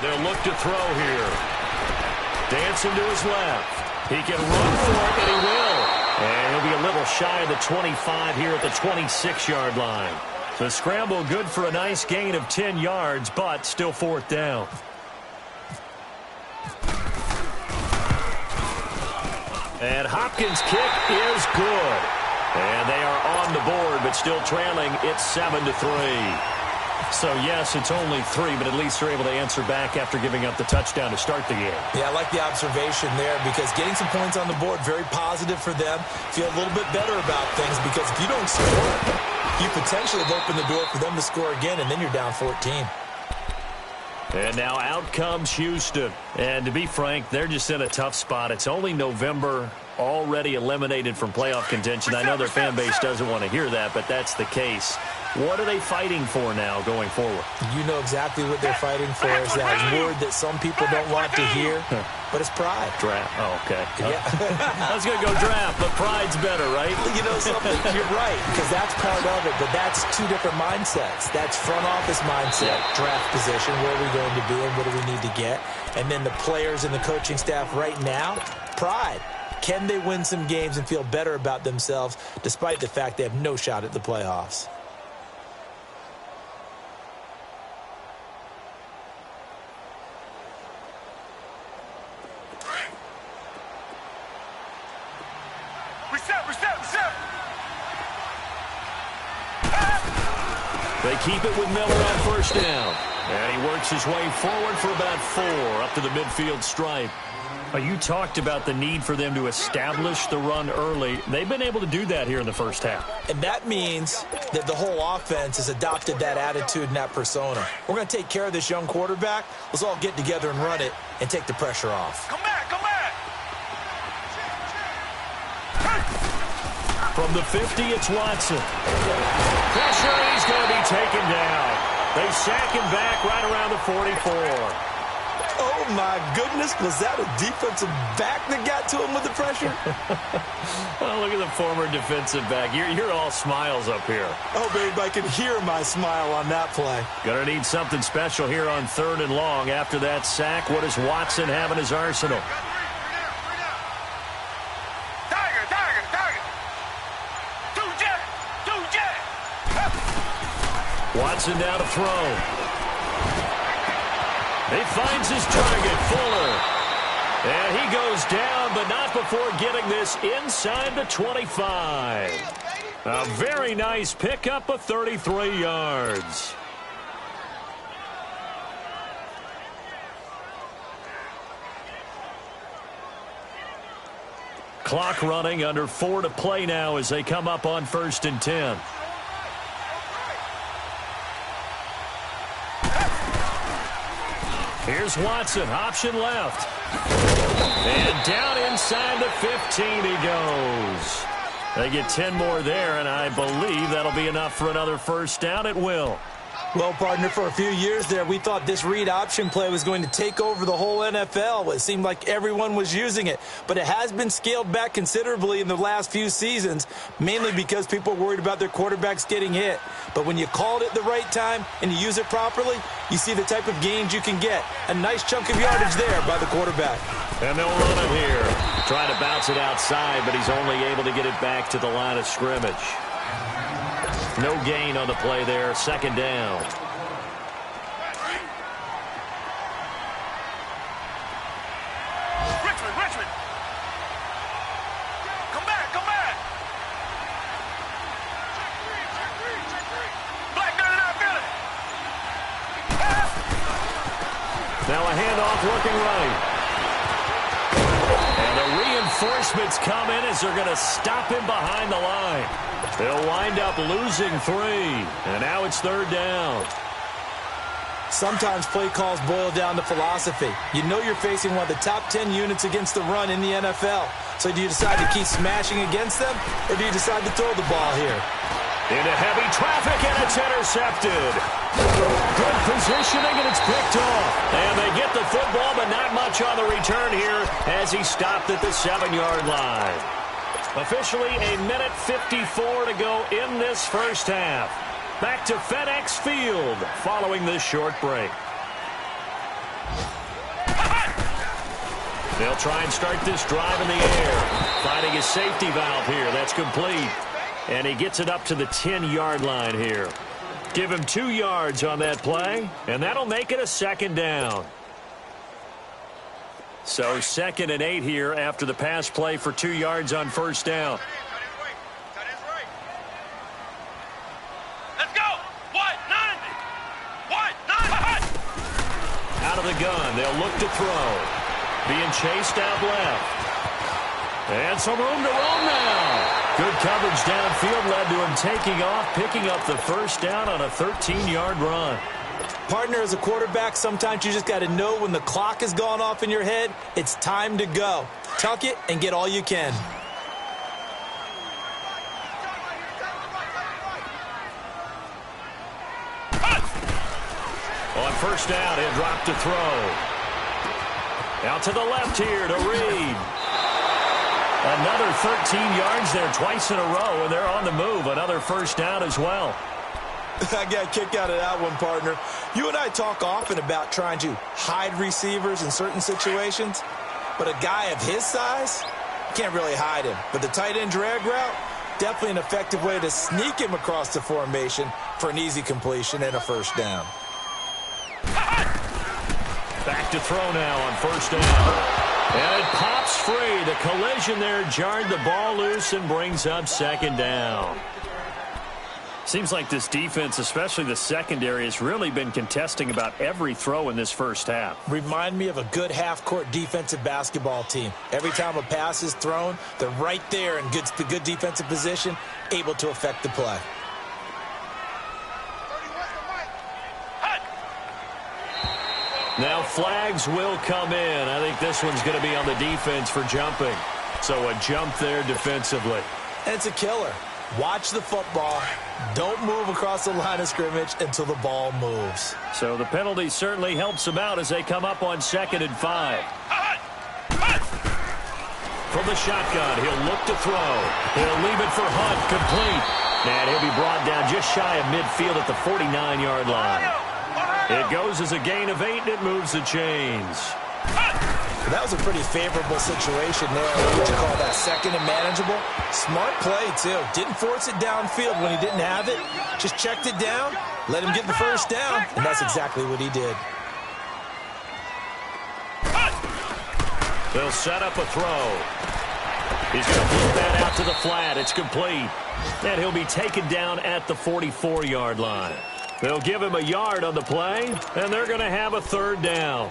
They'll look to throw here. Dancing to his left. He can run for it, and he will. And he'll be a little shy of the 25 here at the 26-yard line. The scramble good for a nice gain of 10 yards, but still fourth down. And Hopkins' kick is good. And they are on the board, but still trailing. It's 7-3. So, yes, it's only 3, but at least they're able to answer back after giving up the touchdown to start the game. Yeah, I like the observation there because getting some points on the board, very positive for them. Feel a little bit better about things because if you don't score, you potentially have opened the door for them to score again, and then you're down 14. And now out comes Houston. And to be frank, they're just in a tough spot. It's only November, already eliminated from playoff contention. I know their fan base doesn't want to hear that, but that's the case. What are they fighting for now going forward? You know exactly what they're fighting for. Is that word that some people don't want to hear, but it's pride. Draft. Oh, okay. Yeah. I was going to go draft, but pride's better, right? You know something? You're right, because that's part of it, but that's two different mindsets. That's front office mindset, draft position, where are we going to be and what do we need to get? And then the players and the coaching staff right now, pride. Can they win some games and feel better about themselves despite the fact they have no shot at the playoffs? They keep it with Miller on first down. And he works his way forward for about 4 up to the midfield stripe. You talked about the need for them to establish the run early. They've been able to do that here in the first half. And that means that the whole offense has adopted that attitude and that persona. We're going to take care of this young quarterback. Let's all get together and run it and take the pressure off. Come back, come back. From the 50, it's Watson. Pressure, he's going to be taken down. They sack him back right around the 44. Oh, my goodness. Was that a defensive back that got to him with the pressure? Oh, look at the former defensive back. You're all smiles up here. Oh, babe, I can hear my smile on that play. Gonna need something special here on 3rd and long. After that sack, what does Watson have in his arsenal? Watson down to throw. He finds his target, Fuller. And he goes down, but not before getting this inside the 25. A very nice pickup of 33 yards. Clock running, under 4 to play now as they come up on 1st and 10. Here's Watson, option left. And down inside the 15 he goes. They get 10 more there, and I believe that'll be enough for another first down. It will. Well, partner, for a few years there, we thought this read option play was going to take over the whole NFL. It seemed like everyone was using it, but it has been scaled back considerably in the last few seasons, mainly because people are worried about their quarterbacks getting hit. But when you call it at the right time and you use it properly, you see the type of gains you can get. A nice chunk of yardage there by the quarterback. And they'll run it here. Trying to bounce it outside, but he's only able to get it back to the line of scrimmage. No gain on the play there. 2nd down. Richmond. Come back, come back. Black gun out, gun. Now a handoff looking right. And the reinforcements come in as they're going to stop him behind the line. They'll wind up losing 3. And now it's 3rd down. Sometimes play calls boil down to philosophy. You know you're facing one of the top 10 units against the run in the NFL. So do you decide to keep smashing against them, or do you decide to throw the ball here? Into heavy traffic, and it's intercepted. Good positioning, and it's picked off. And they get the football, but not much on the return here as he stopped at the 7-yard line. Officially a minute 54 to go in this first half. Back to FedEx Field following this short break. They'll try and start this drive in the air. Finding his safety valve here. That's complete. And he gets it up to the 10-yard line here. Give him 2 yards on that play, and that'll make it a 2nd down. So 2nd and 8 here after the pass play for 2 yards on 1st down. Let's go. What? 90. What? 90. Out of the gun. They'll look to throw. Being chased out left. And some room to roam now. Good coverage downfield led to him taking off, picking up the 1st down on a 13-yard run. Partner, as a quarterback, sometimes you just got to know when the clock has gone off in your head, it's time to go. Tuck it and get all you can. On 1st down, he'll drop to throw. Out to the left here to Reed. Another 13 yards there twice in a row, and they're on the move. Another 1st down as well. I got a kick out of that one, partner. You and I talk often about trying to hide receivers in certain situations, but a guy of his size, you can't really hide him. But the tight end drag route, definitely an effective way to sneak him across the formation for an easy completion and a 1st down. Back to throw now on 1st down. And it pops free. The collision there jarred the ball loose and brings up 2nd down. Seems like this defense, especially the secondary, has really been contesting about every throw in this 1st half. Remind me of a good half-court defensive basketball team. Every time a pass is thrown, they're right there in good defensive position, able to affect the play. Now flags will come in. I think this one's going to be on the defense for jumping. So a jump there defensively. And it's a killer. Watch the football. Don't move across the line of scrimmage until the ball moves. So the penalty certainly helps them out as they come up on 2nd and 5. From the shotgun, he'll look to throw. He'll leave it for Hunt, complete. And he'll be brought down just shy of midfield at the 49-yard line. It goes as a gain of 8, and it moves the chains. That was a pretty favorable situation there. What would you call that, 2nd and manageable? Smart play, too. Didn't force it downfield when he didn't have it. Just checked it down, let him get the 1st down, and that's exactly what he did. They'll set up a throw. He's going to flip that out to the flat. It's complete. And he'll be taken down at the 44-yard line. They'll give him a yard on the play, and they're going to have a 3rd down.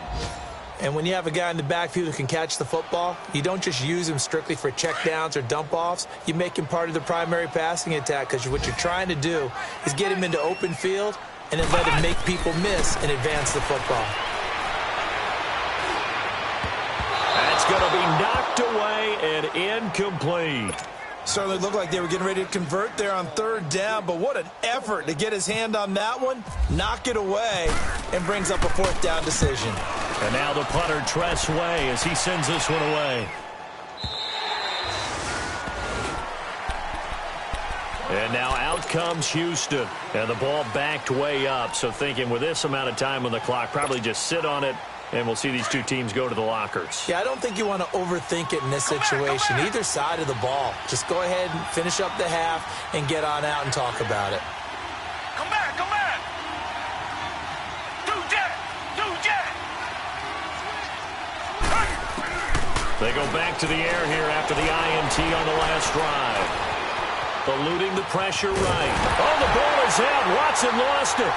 And when you have a guy in the backfield who can catch the football, you don't just use him strictly for checkdowns or dump-offs. You make him part of the primary passing attack because what you're trying to do is get him into open field and then let him make people miss and advance the football. That's going to be knocked away and incomplete. Certainly looked like they were getting ready to convert there on 3rd down, but what an effort to get his hand on that one, knock it away, and brings up a 4th down decision. And now the punter Tress Way as he sends this one away. And now out comes Houston. And the ball backed way up. So thinking with this amount of time on the clock, probably just sit on it, and we'll see these two teams go to the lockers. Yeah, I don't think you want to overthink it in this situation. Either side of the ball. Just go ahead and finish up the half and get on out and talk about it. Come back, come back. Two jet. They go back to the air here after the INT on the last drive. Eluding the pressure right. Oh, the ball is out. Watson lost it.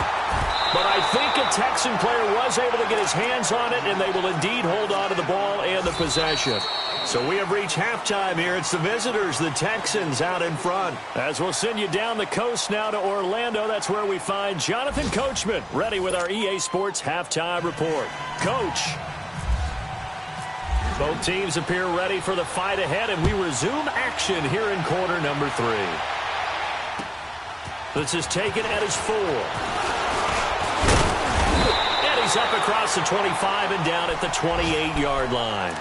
But I think a Texan player was able to get his hands on it, and they will indeed hold on to the ball and the possession. So we have reached halftime here. It's the visitors, the Texans, out in front. As we'll send you down the coast now to Orlando, that's where we find Jonathan Coachman, ready with our EA Sports halftime report. Coach. Both teams appear ready for the fight ahead, and we resume action here in quarter number 3. This is taken at his 4. And he's up across the 25 and down at the 28-yard line.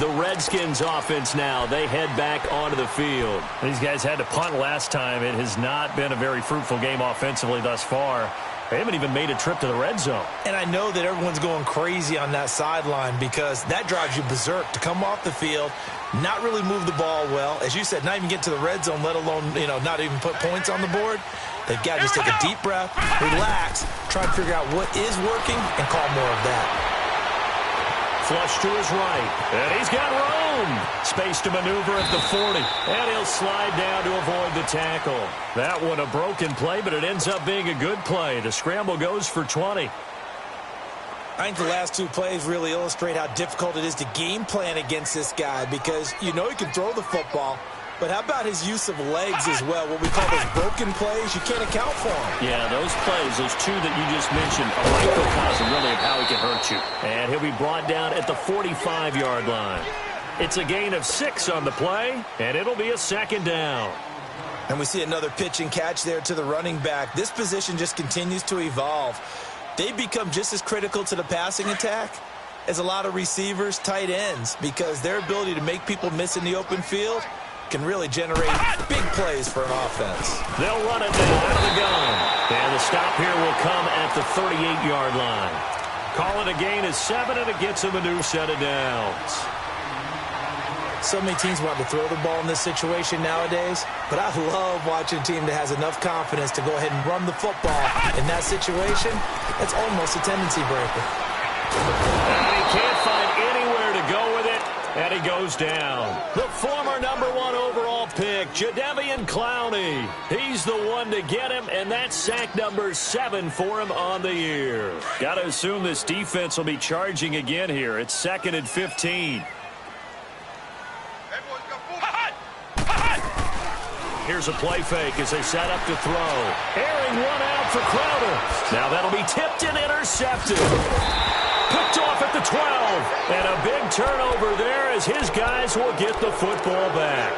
The Redskins offense now, they head back onto the field. These guys had to punt last time. It has not been a very fruitful game offensively thus far. They haven't even made a trip to the red zone. And I know that everyone's going crazy on that sideline because that drives you berserk to come off the field, not really move the ball well. As you said, not even get to the red zone, let alone, not even put points on the board. They've got to just take a deep breath, relax, try to figure out what is working, and call more of that. Flush to his right, and he's got room. Space to maneuver at the 40, and he'll slide down to avoid the tackle. That one a broken play, but it ends up being a good play. The scramble goes for 20. I think the last two plays really illustrate how difficult it is to game plan against this guy because he can throw the football, but how about his use of legs as well? What we call those broken plays, you can't account for them. Yeah, those plays, those two that you just mentioned, are microcosm really of how he can hurt you. And he'll be brought down at the 45-yard line. It's a gain of 6 on the play, and it'll be a second down. And we see another pitch and catch there to the running back. This position just continues to evolve. They become just as critical to the passing attack as a lot of receivers, tight ends, because their ability to make people miss in the open field can really generate big plays for an offense. They'll run it now out of the gun. And the stop here will come at the 38-yard line. Call it a gain of 7, and it gets him a new set of downs. So many teams want to throw the ball in this situation nowadays, but I love watching a team that has enough confidence to go ahead and run the football in that situation. That's almost a tendency breaker. And he can't find anywhere to go with it, and he goes down. The former #1 overall pick, Jadeveon Clowney. He's the one to get him, and that's sack number 7 for him on the year. Got to assume this defense will be charging again here. It's 2nd and 15. Here's a play fake as they set up to throw. Airing one out for Crowder. Now that'll be tipped and intercepted. Picked off at the 12. And a big turnover there as his guys will get the football back.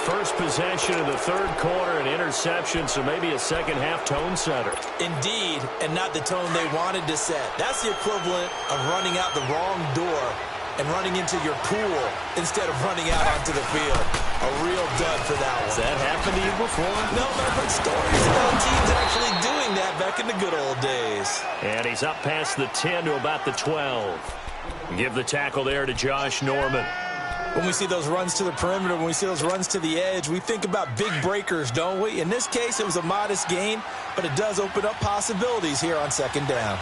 First possession of the third quarter, an interception, so maybe a second-half tone setter. Indeed, and not the tone they wanted to set. That's the equivalent of running out the wrong door and running into your pool instead of running out onto the field. A real dud for that one. Has that happened to you before? No, but I've heard stories about teams actually doing that back in the good old days. And he's up past the 10 to about the 12. Give the tackle there to Josh Norman. When we see those runs to the perimeter, when we see those runs to the edge, we think about big breakers, don't we? In this case, it was a modest gain, but it does open up possibilities here on second down.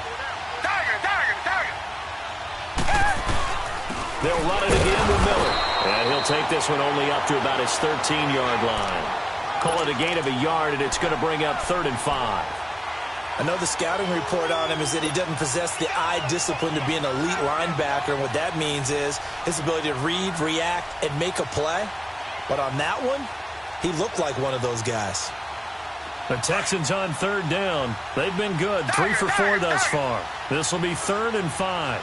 They'll run it again with Miller. And he'll take this one only up to about his 13-yard line. Call it a gain of a yard, and it's going to bring up 3rd and 5. I know the scouting report on him is that he doesn't possess the eye discipline to be an elite linebacker, and what that means is his ability to read, react, and make a play. But on that one, he looked like one of those guys. The Texans on 3rd down. They've been good, 3 for 4 thus far. This will be 3rd and 5.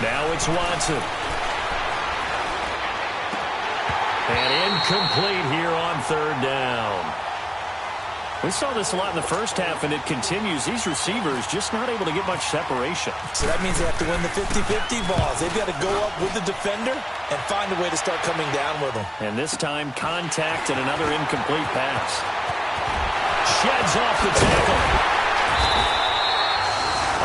Now it's Watson. And incomplete here on 3rd down. We saw this a lot in the first half, and it continues. These receivers just not able to get much separation. So that means they have to win the 50-50 balls. They've got to go up with the defender and find a way to start coming down with them. And this time, contact and another incomplete pass. Sheds off the tackle.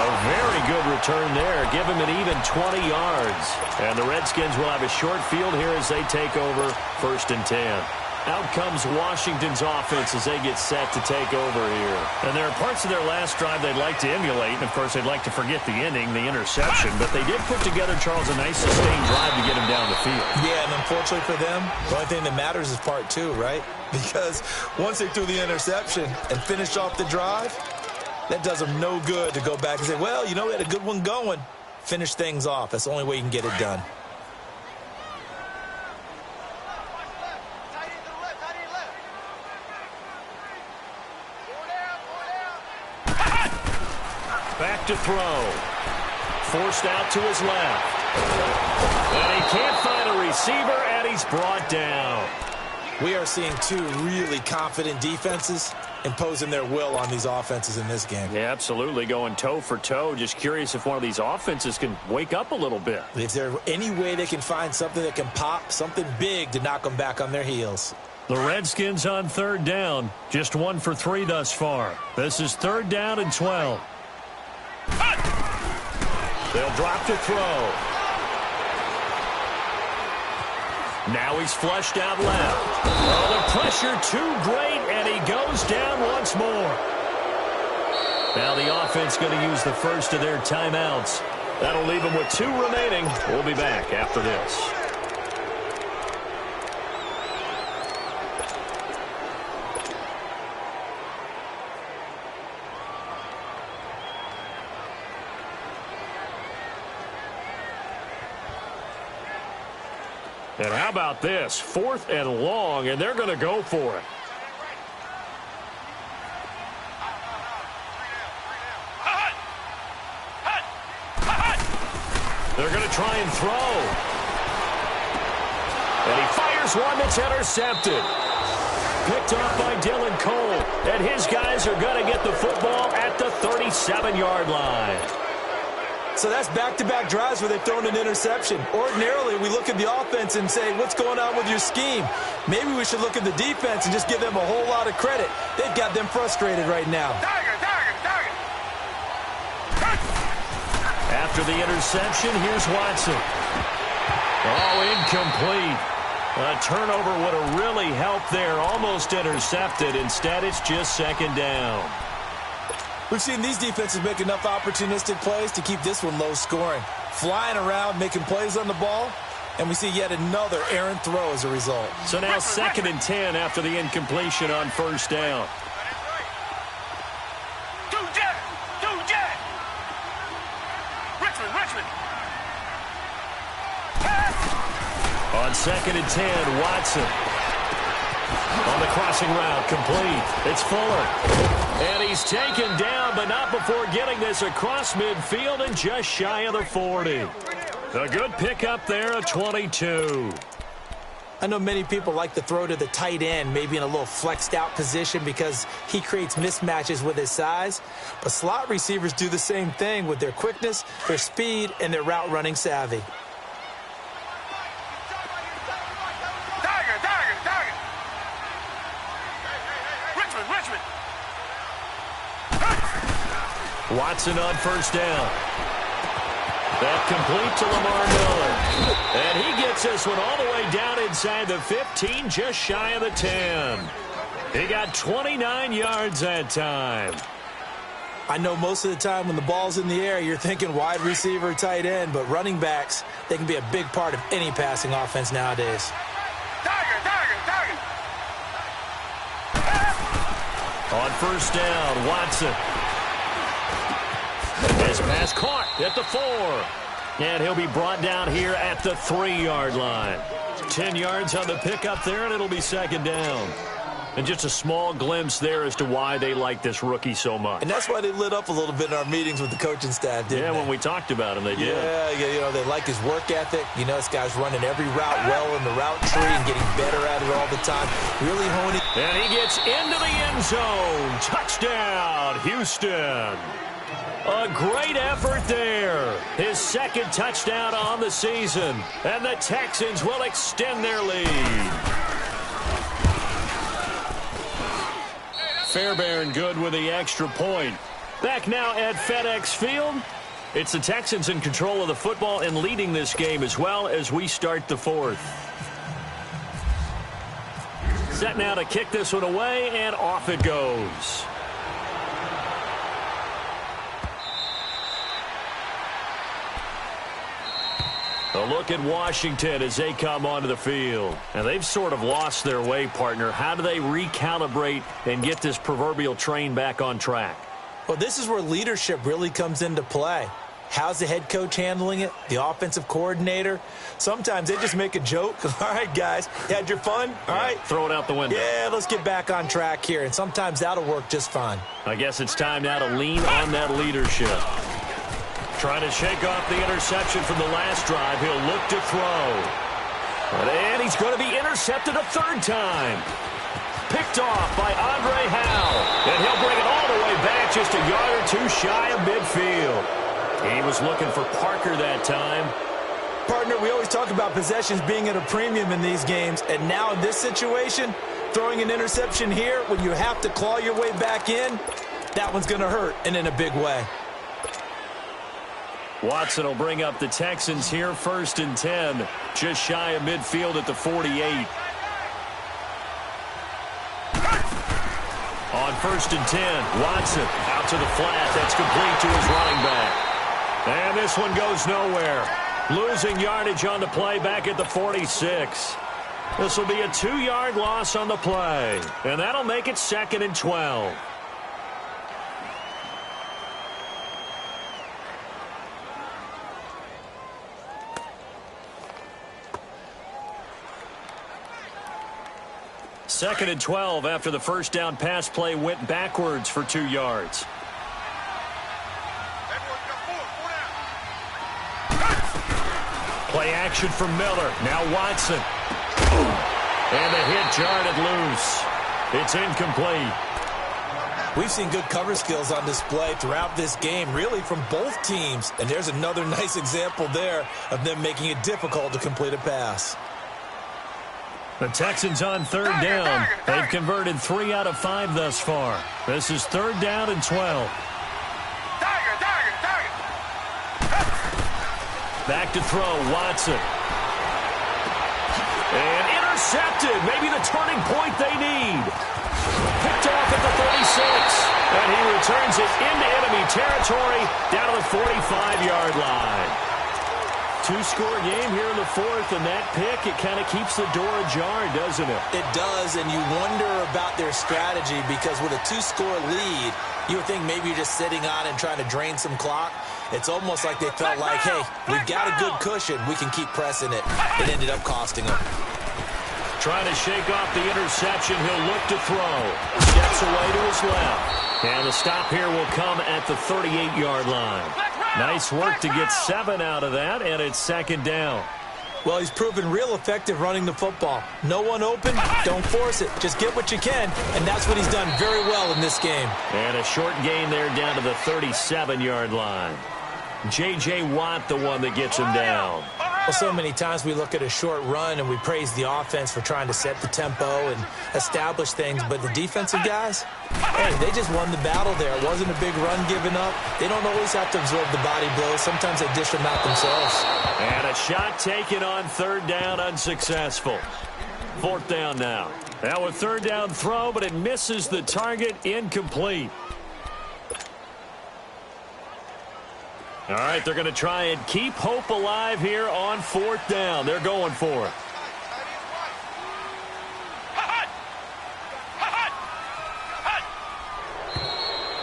A very good return there. Give him an even 20 yards. And the Redskins will have a short field here as they take over 1st and 10. Out comes Washington's offense as they get set to take over here. And there are parts of their last drive they'd like to emulate. And, of course, they'd like to forget the ending, the interception. But they did put together, Charles, a nice sustained drive to get him down the field. Yeah, and unfortunately for them, the only thing that matters is part 2, right? Because once they threw the interception and finished off the drive, that does them no good to go back and say, well, we had a good one going. Finish things off. That's the only way you can get it done. Back to throw. Forced out to his left. And he can't find a receiver, and he's brought down. We are seeing 2 really confident defenses imposing their will on these offenses in this game. Yeah, absolutely, going toe for toe. Just curious if one of these offenses can wake up a little bit. Is there any way they can find something that can pop, something big to knock them back on their heels? The Redskins on third down. Just 1 for 3 thus far. This is 3rd down and 12. They'll drop to throw. Now he's flushed out left. Oh, the pressure too great, and he goes down once more. Now the offense going to use the first of their timeouts. That'll leave them with 2 remaining. We'll be back after this. And how about this? 4th and long, and they're going to go for it. They're going to try and throw. And he fires one that's intercepted. Picked off by Dylan Cole. And his guys are going to get the football at the 37-yard line. So that's back-to-back drives where they've thrown an interception. Ordinarily, we look at the offense and say, what's going on with your scheme? Maybe we should look at the defense and just give them a whole lot of credit. They've got them frustrated right now. After the interception, here's Watson. Oh, incomplete. A turnover would have really helped there. Almost intercepted. Instead, it's just 2nd down. We've seen these defenses make enough opportunistic plays to keep this one low scoring. Flying around, making plays on the ball, and we see yet another errant throw as a result. So now 2nd and 10 after the incompletion on 1st down. Richmond. On 2nd and 10, Watson. On the crossing route, complete. It's Fuller. And he's taken down, but not before getting this across midfield and just shy of the 40. A good pickup there, a 22. I know many people like to throw to the tight end, maybe in a little flexed out position because he creates mismatches with his size. But slot receivers do the same thing with their quickness, their speed, and their route running savvy. Richmond. Watson on 1st down. That complete to Lamar Miller. And he gets this one all the way down inside the 15, just shy of the 10. He got 29 yards that time. I know most of the time when the ball's in the air, you're thinking wide receiver, tight end, but running backs, they can be a big part of any passing offense nowadays. On 1st down, Watson. His pass caught at the 4. And he'll be brought down here at the 3-yard line. 10 yards on the pickup there, and it'll be 2nd down. And just a small glimpse there as to why they like this rookie so much. And that's why they lit up a little bit in our meetings with the coaching staff, didn't they? When we talked about him, they did. Yeah, they like his work ethic. You know, this guy's running every route well in the route tree and getting better at it all the time. Really honing. And he gets into the end zone. Touchdown, Houston. A great effort there. His 2nd touchdown on the season. And the Texans will extend their lead. Fairbairn good with the extra point. Back now at FedEx Field. It's the Texans in control of the football and leading this game as well as we start the 4th. Set now to kick this one away, and off it goes. A look at Washington as they come onto the field. And they've sort of lost their way, partner. How do they recalibrate and get this proverbial train back on track? Well, this is where leadership really comes into play. How's the head coach handling it? The offensive coordinator? Sometimes they just make a joke. All right, guys, you had your fun? All right. Throw it out the window. Yeah, let's get back on track here. And sometimes that'll work just fine. I guess it's time now to lean on that leadership. Trying to shake off the interception from the last drive. He'll look to throw. And he's going to be intercepted a 3rd time. Picked off by Andre Howe. just a yard or two shy of midfield. He was looking for Parker that time. Partner, we always talk about possessions being at a premium in these games, and now in this situation, throwing an interception here when you have to claw your way back in, that one's going to hurt, and in a big way. Watson will bring up the Texans here, 1st and 10, just shy of midfield at the 48. On 1st and 10, Watson out to the flat. That's complete to his running back. And this one goes nowhere. Losing yardage on the play back at the 46. This will be a 2-yard loss on the play. And that'll make it 2nd and 12. Second and 12 after the first down pass play went backwards for 2 yards. Play action from Miller. Now Watson. And the hit jarred it loose. It's incomplete. We've seen good cover skills on display throughout this game, really from both teams. And there's another nice example there of them making it difficult to complete a pass. The Texans on 3rd down. They've converted 3 out of 5 thus far. This is 3rd down and 12. Back to throw, Watson. And intercepted. Maybe the turning point they need. Picked off at the 36. And he returns it into enemy territory down to the 45-yard line. 2-score game here in the 4th, and that pick, it kind of keeps the door ajar, doesn't it? It does, and you wonder about their strategy because with a 2-score lead, you would think maybe you're just sitting on and trying to drain some clock. It's almost like they felt like, hey, we've got a good cushion. We can keep pressing it. It ended up costing them. Trying to shake off the interception. He'll look to throw. Steps away to his left. And the stop here will come at the 38-yard line. Nice work to get 7 out of that, and it's 2nd down. Well, he's proven real effective running the football. No one open, don't force it. Just get what you can, and that's what he's done very well in this game. And a short gain there down to the 37-yard line. J.J. Watt, the one that gets him down. Well, so many times we look at a short run and we praise the offense for trying to set the tempo and establish things, but the defensive guys, hey, they just won the battle there. It wasn't a big run given up. They don't always have to absorb the body blows. Sometimes they dish them out themselves. And a shot taken on 3rd down, unsuccessful. 4th down now. Now a 3rd down throw, but it misses the target, incomplete. All right, they're going to try and keep hope alive here on 4th down. They're going for it.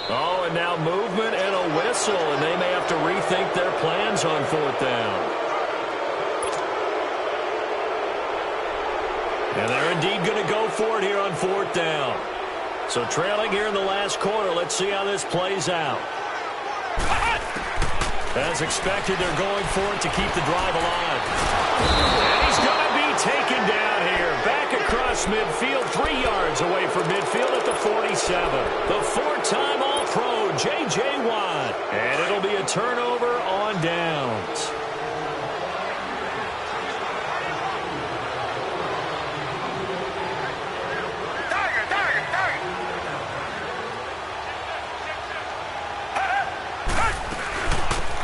Oh, and now movement and a whistle, and they may have to rethink their plans on 4th down. And they're indeed going to go for it here on 4th down. So trailing here in the last quarter, let's see how this plays out. As expected, they're going for it to keep the drive alive. And he's going to be taken down here. Back across midfield, 3 yards away from midfield at the 47. The 4-time All-Pro, J.J. Watt. And it'll be a turnover on downs.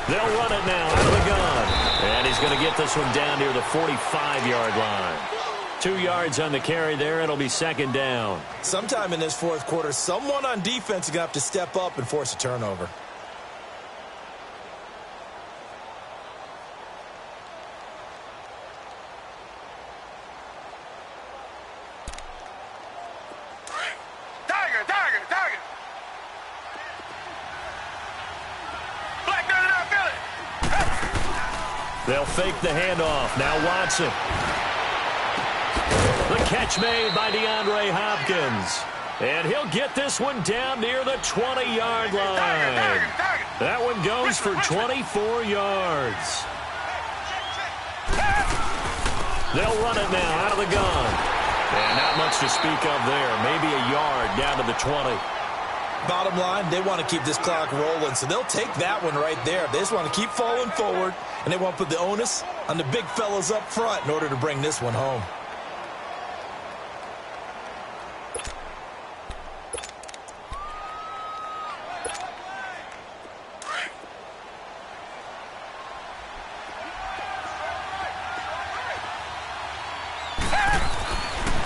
They'll run it now out of the gun. And he's going to get this one down near the 45-yard line. 2 yards on the carry there. It'll be 2nd down. Sometime in this 4th quarter, someone on defense is going to have to step up and force a turnover. They'll fake the handoff. Now Watson. The catch made by DeAndre Hopkins. And he'll get this one down near the 20-yard line. That one goes for 24 yards. They'll run it now out of the gun. And not much to speak of there. Maybe a yard down to the 20. Bottom line, they want to keep this clock rolling, so they'll take that one right there. They just want to keep falling forward, and they want to put the onus on the big fellas up front in order to bring this one home.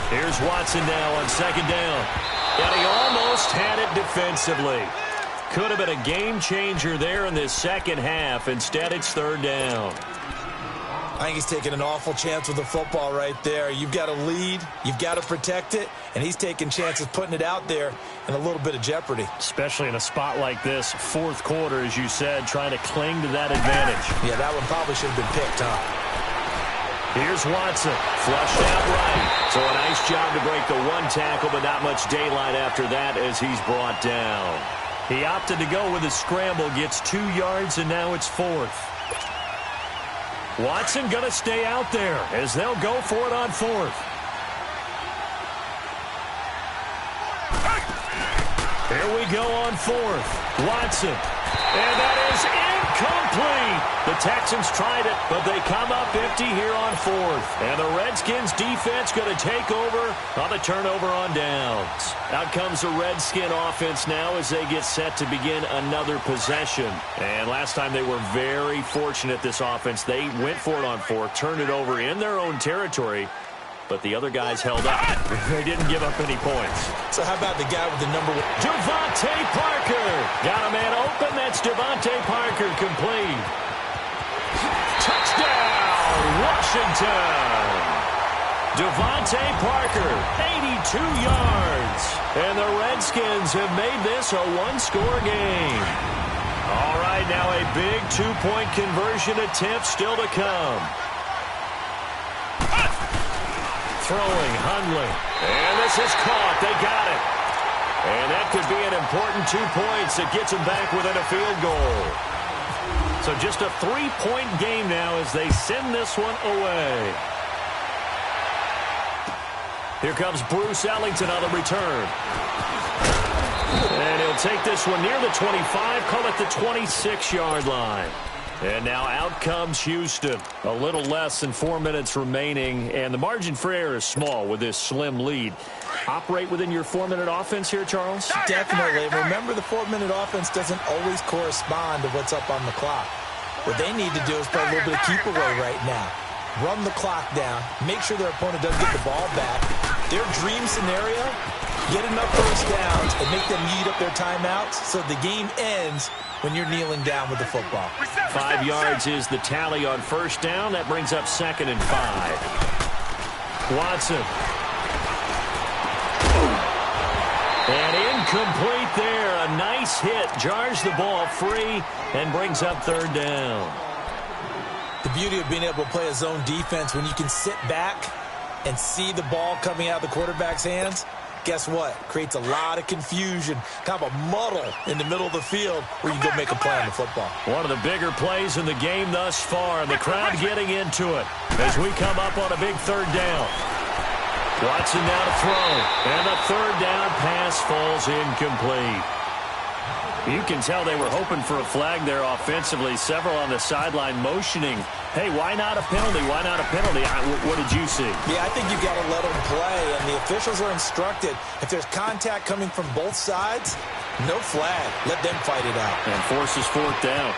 Here's Watson now on second down. And he almost had it defensively. Could have been a game changer there in this second half. Instead, it's third down. I think he's taking an awful chance with the football right there. You've got to lead, you've got to protect it, and he's taking chances putting it out there in a little bit of jeopardy. Especially in a spot like this, fourth quarter, as you said, trying to cling to that advantage. Yeah, that one probably should have been picked, huh? Here's Watson, flushed out right. So a nice job to break the one tackle, but not much daylight after that as he's brought down. He opted to go with a scramble, gets 2 yards, and now it's fourth. Watson going to stay out there as they'll go for it on fourth. Here we go on fourth. Watson. And that is incomplete. The Texans tried it, but they come up empty here on fourth. And the Redskins defense going to take over on the turnover on downs. Out comes the Redskin offense now as they get set to begin another possession. And last time they were very fortunate, this offense. They went for it on fourth, turned it over in their own territory. But the other guys held up. They didn't give up any points. So how about the guy with the number 1? Devontae Parker. Got a man open. That's Devontae Parker complete. Touchdown, Washington. Devontae Parker, 82 yards. And the Redskins have made this a one-score game. All right, now a big two-point conversion attempt still to come. Throwing, Hundley. And this is caught. They got it. And that could be an important 2 points that gets them back within a field goal. So just a 3-point game now as they send this one away. Here comes Bruce Ellington on the return. And he'll take this one near the 25, call it the 26-yard line. And now out comes Houston. A little less than 4 minutes remaining, and the margin for error is small with this slim lead. Operate within your 4-minute offense here, Charles? Definitely. Remember, the 4-minute offense doesn't always correspond to what's up on the clock. What they need to do is play a little bit of keep away right now. Run the clock down. Make sure their opponent doesn't get the ball back. Their dream scenario, get enough first downs and make them eat up their timeouts so the game ends when you're kneeling down with the football. 5 yards is the tally on first down. That brings up 2nd and 5. Watson. And incomplete there. A nice hit. Jars the ball free and brings up 3rd down. The beauty of being able to play a zone defense when you can sit back and see the ball coming out of the quarterback's hands, guess what? Creates a lot of confusion, kind of a muddle in the middle of the field where you can go make a play on the football. One of the bigger plays in the game thus far, and the crowd getting into it as we come up on a big 3rd down. Watson now to throw, and the 3rd down pass falls incomplete. You can tell they were hoping for a flag there offensively. Several on the sideline motioning, hey, why not a penalty? Why not a penalty? What did you see? Yeah, I think you've got to let them play, and the officials are instructed. If there's contact coming from both sides, no flag. Let them fight it out. And forces 4th down.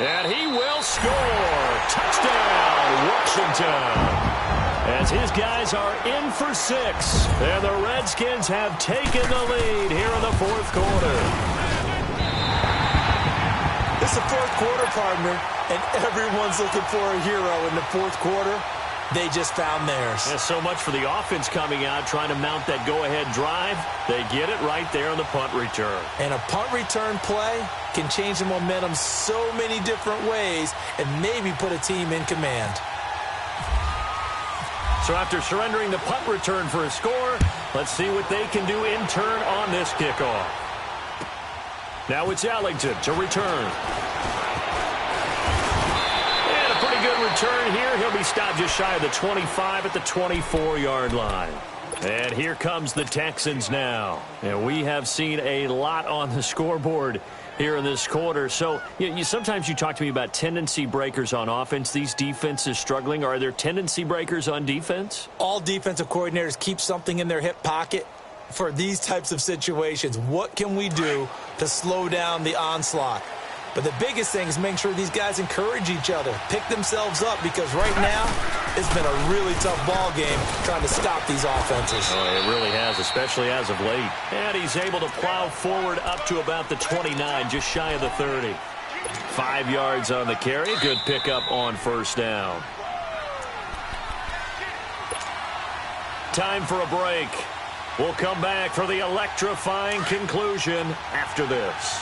And he will score. Touchdown, Washington. As his guys are in for 6. And the Redskins have taken the lead here in the 4th quarter. It's the 4th quarter, partner, and everyone's looking for a hero in the 4th quarter. They just found theirs. Yeah, so much for the offense coming out, trying to mount that go-ahead drive. They get it right there on the punt return. And a punt return play can change the momentum so many different ways and maybe put a team in command. So after surrendering the punt return for a score, let's see what they can do in turn on this kickoff. Now it's Ellington to return. And a pretty good return here. He'll be stopped just shy of the 25 at the 24-yard line. And here comes the Texans now. And we have seen a lot on the scoreboard here in this quarter. So sometimes you talk to me about tendency breakers on offense. These defenses struggling. Are there tendency breakers on defense? All defensive coordinators keep something in their hip pocket for these types of situations. What can we do to slow down the onslaught? But the biggest thing is making sure these guys encourage each other, pick themselves up, because right now it's been a really tough ball game trying to stop these offenses. Oh, it really has, especially as of late. And he's able to plow forward up to about the 29, just shy of the 30. 5 yards on the carry. Good pickup on first down. Time for a break. We'll come back for the electrifying conclusion after this.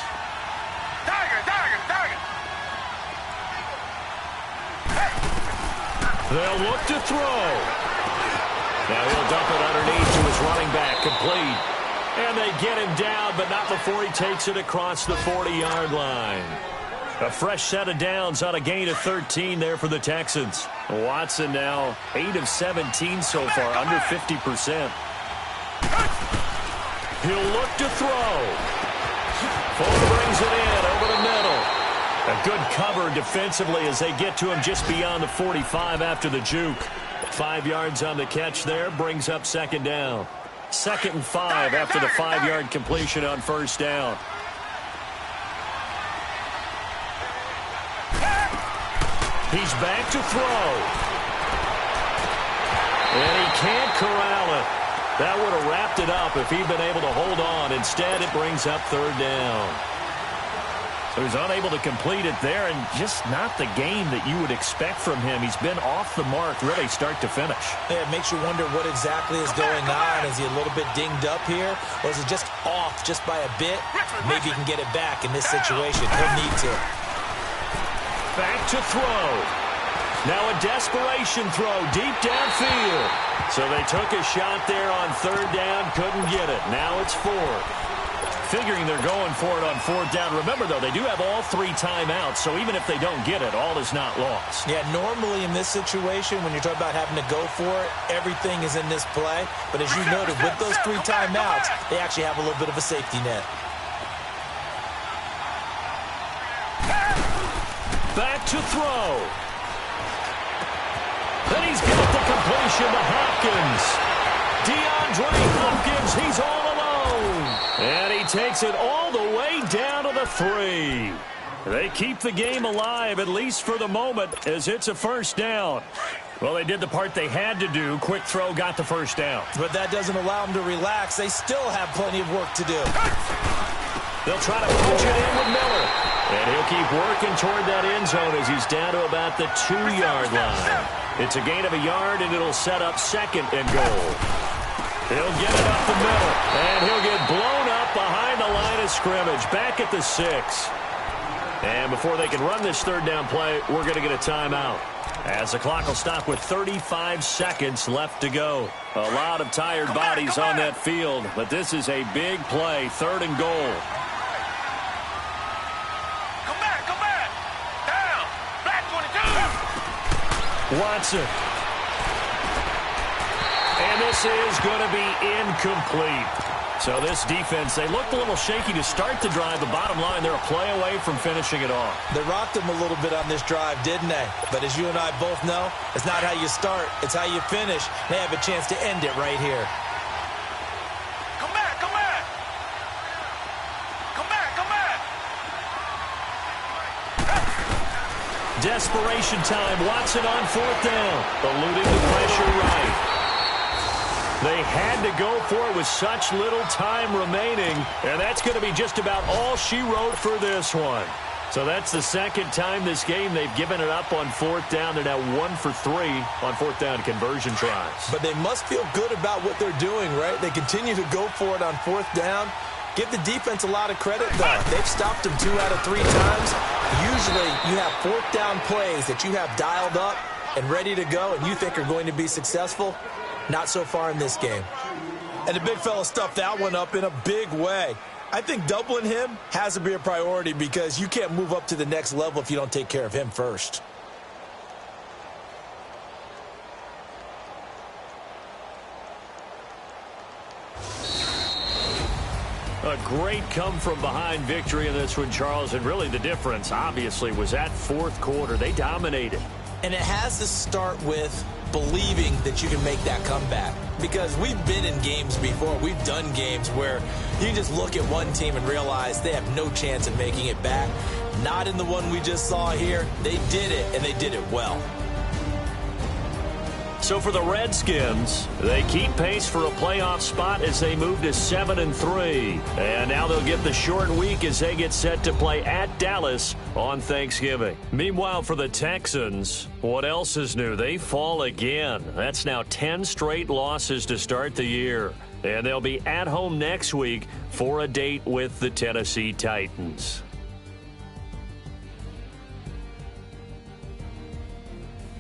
They'll look to throw. Now he'll dump it underneath to his running back, complete. And they get him down, but not before he takes it across the 40-yard line. A fresh set of downs on a gain of 13 there for the Texans. Watson now 8 of 17 so far, under 50%. He'll look to throw. Fuller brings it in over the middle. A good cover defensively as they get to him just beyond the 45 after the juke. 5 yards on the catch there, brings up second down. 2nd and 5 after the 5-yard completion on first down. He's back to throw. And he can't corral it. That would have wrapped it up if he'd been able to hold on. Instead, it brings up third down. So he's unable to complete it there, and just not the game that you would expect from him. He's been off the mark really start to finish. Yeah, it makes you wonder what exactly is going on. Is he a little bit dinged up here, or is it just off just by a bit? Maybe he can get it back in this situation. He'll need to. Back to throw. Now a desperation throw deep downfield. So they took a shot there on third down, couldn't get it. Now it's fourth. Figuring they're going for it on fourth down. Remember, though, they do have all 3 timeouts, so even if they don't get it, all is not lost. Yeah, normally in this situation, when you're talking about having to go for it, everything is in this play. But as you noted, with those 3 timeouts, they actually have a little bit of a safety net. Back to throw. Then he's got the completion to Hopkins. DeAndre Hopkins, he's all alone. And he takes it all the way down to the 3. They keep the game alive, at least for the moment, as it's a first down. Well, they did the part they had to do. Quick throw got the first down. But that doesn't allow them to relax. They still have plenty of work to do. They'll try to punch it in with Miller. And he'll keep working toward that end zone as he's down to about the 2-yard line. It's a gain of a yard, and it'll set up 2nd and goal. He'll get it up the middle, and he'll get blown up behind the line of scrimmage, back at the 6. And before they can run this third down play, we're going to get a timeout, as the clock will stop with 35 seconds left to go. A lot of tired bodies on that field, but this is a big play, 3rd and goal. Come back. Down. Black 22. Watson. And this is going to be incomplete. So this defense, they looked a little shaky to start the drive. The bottom line, they're a play away from finishing it off. They rocked him a little bit on this drive, didn't they? But as you and I both know, it's not how you start, it's how you finish. They have a chance to end it right here. Come back. Desperation time. Watson on 4th down. Eluding the pressure right. They had to go for it with such little time remaining, and that's going to be just about all she wrote for this one. So that's the 2nd time this game they've given it up on 4th down. They're now 1 for 3 on 4th down conversion tries. But they must feel good about what they're doing, right? They continue to go for it on 4th down. Give the defense a lot of credit, though. They've stopped them 2 out of 3 times. Usually you have 4th down plays that you have dialed up and ready to go and you think are going to be successful. Not so far in this game. And the big fella stuffed that one up in a big way. I think doubling him has to be a priority because you can't move up to the next level if you don't take care of him first. A great come-from-behind victory in this one, Charles, and really the difference, obviously, was that fourth quarter. They dominated. And it has to start with believing that you can make that comeback. Because we've been in games before. We've done games where you just look at one team and realize they have no chance of making it back. Not in the one we just saw here. They did it, and they did it well. So for the Redskins, they keep pace for a playoff spot as they move to 7-3. And now they'll get the short week as they get set to play at Dallas on Thanksgiving. Meanwhile, for the Texans, what else is new? They fall again. That's now 10 straight losses to start the year. And they'll be at home next week for a date with the Tennessee Titans.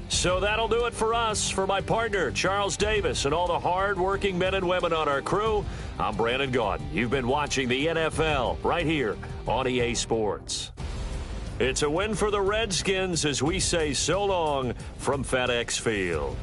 So that'll do it for us. For my partner, Charles Davis, and all the hard-working men and women on our crew, I'm Brandon Gaudin. You've been watching the NFL right here on EA Sports. It's a win for the Redskins as we say so long from FedEx Field.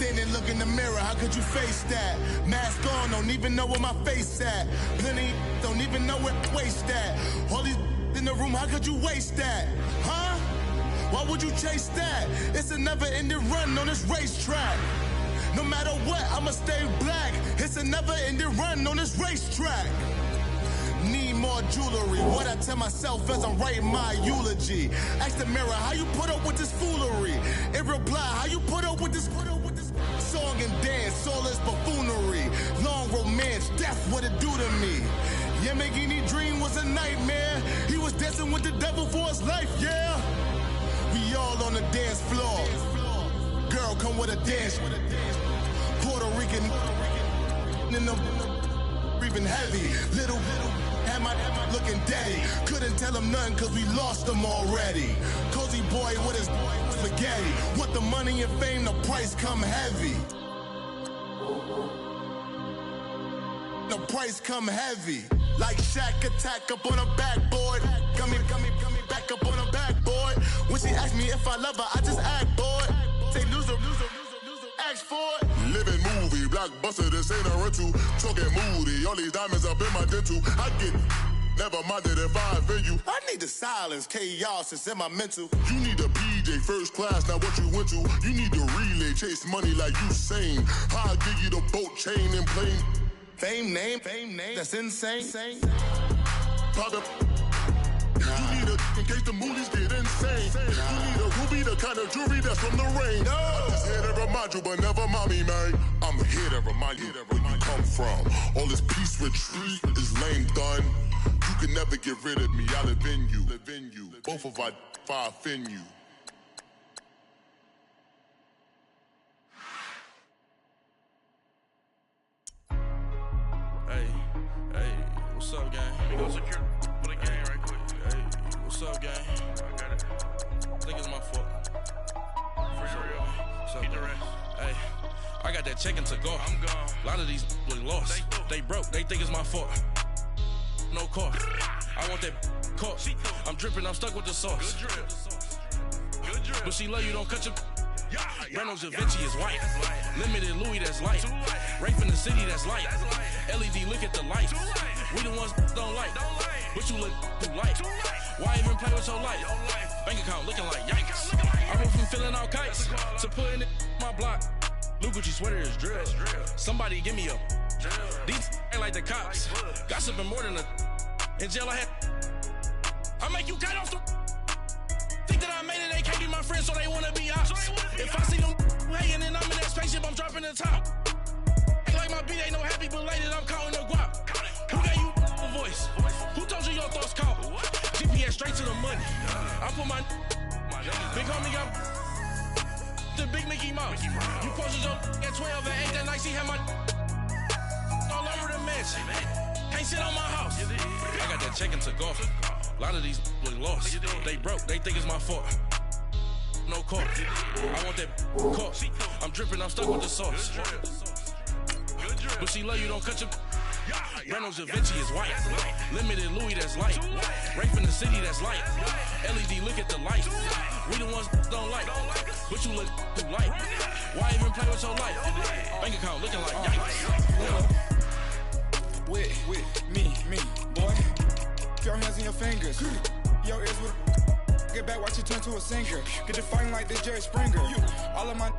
Standing, look in the mirror, how could you face that? Mask on, don't even know where my face at. Plenty, don't even know where to waste that. All these in the room, how could you waste that? Huh? Why would you chase that? It's a never-ending run on this racetrack. No matter what, I'ma stay black. It's a never-ending run on this racetrack. Need more jewelry. What I tell myself as I'm writing my eulogy. Ask the mirror, how you put up with this foolery? It reply, how you put up with this song and dance, all this buffoonery. Long romance, death, what it do to me? Yeah, making me dream was a nightmare. He was dancing with the devil for his life, yeah. We all on the dance floor. Girl, come with a dance. Puerto Rican in the breathing heavy. Little had my looking daddy. Couldn't tell him nothing cause we lost him already. Cozy boy with his spaghetti. With the money and fame, the price come heavy. The price come heavy. Like Shaq attack up on a backboard. Got me back up on a backboard. When she asked me if I love her, I just act bored. Say loser, ask for it. Living movie, blockbuster, this ain't a rental. Talking moody, all these diamonds up in my dental. I get never minded if I offend you. I need the silence, chaos is in my mental. You need a PJ first class, not what you went to. You need the relay, chase money like you sane. I'll give you the boat, chain, and plane. Fame name, that's insane. Pop up. You need a in case the movies get insane. You need a ruby, the kind of jewelry that's from the rain. I'm just here to remind you, but never mind me, man. I'm here to remind you where you come from. All this peace retreat is lame done. You can never get rid of me. I live in you. Both of our offend you. Hey, what's up, gang? We go secure for the game right quick. Hey, what's up, gang? I got it. I think it's my fault. For real. What's up, Keep the gang? rest. Hey, I got that chicken to go. I'm gone. A lot of these look lost. They broke. They think it's my fault. No car. I want that caught. I'm dripping. I'm stuck with the sauce. Good drip. But she love you. Don't cut your. Reynolds Da Vinci is white. Limited Louis, that's light. Rape in the city, that's light. LED, look at the light. We the ones don't like. But you look too light. Why even play with your life? Bank account looking like yikes. I went from filling out kites to putting it my block. New Gucci sweater is drill. Somebody give me a. These ain't like the cops. Gossiping more than a. In jail I had. I make you cut off the. Think that I made it, they can't be my friends, so they wanna be ops. If I see them hating and I'm in that spaceship, I'm dropping the top. Ain't like my beat ain't no happy belated, I'm counting the guap. Who gave you a voice? Who told you your thoughts count? GPS straight to the money. I put my big homie got the big Mickey Mouse. You posted your at 12 and 8 that night, she had my all over the mansion. Can't sit on my house. I got that chicken to go. A lot of these look lost. They broke, they think it's my fault. No car. I want that caught. I'm dripping, I'm stuck with the sauce. But she love you, don't cut your. Reynolds Da Vinci is white. Limited Louis, that's light. Rape in the city, that's light. LED, look at the light. We the ones don't like. But you look too light. Why even play with your life? Bank account looking like yikes. With me, boy. Keep your hands in your fingers. Your ears with. Get back, watch you turn to a singer. Get to fighting like this Jerry Springer. All of my.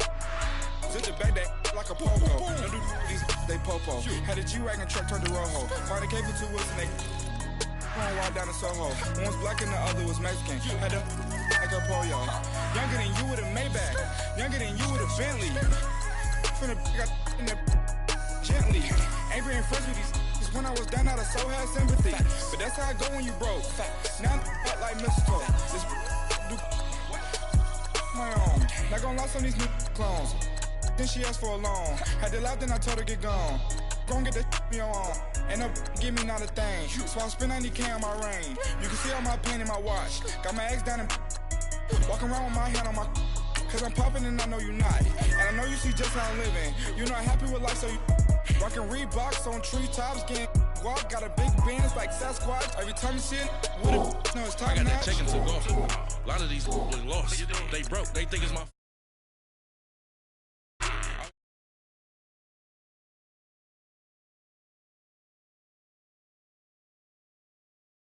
Sit the back that like a popo. Don't do these, they popo. Had a G-Wagon truck turned to Rojo. Find a cable to us and they. Going wild down in Soho. One was black and the other was Mexican. Had a. Like a pollo. Younger than you with a Maybach. Younger than you with a Bentley. From the. Got in the. Gently. Ain't being friends with these. When I was down, I so had sympathy. But that's how I go when you broke. Now I'm out like mistletoe. This do my own. Not gonna lie, some of these new clones. Then she asked for a loan. Had to laugh, then I told her get gone. Gon' get that me on. Ain't no give me not a thing. So I spend 90K on my ring. You can see all my pain in my watch. Got my ex down and walking around with my hand on my. Cause I'm popping and I know you not. And I know you see just how I'm living. You're not happy with life, so you. Rockin' Reeboks on treetops, getting guap, got a big bands like Sasquatch. Every time you see it, what it, no, it's time. I got that chicken to go. A lot of these look lost. They broke, they think it's my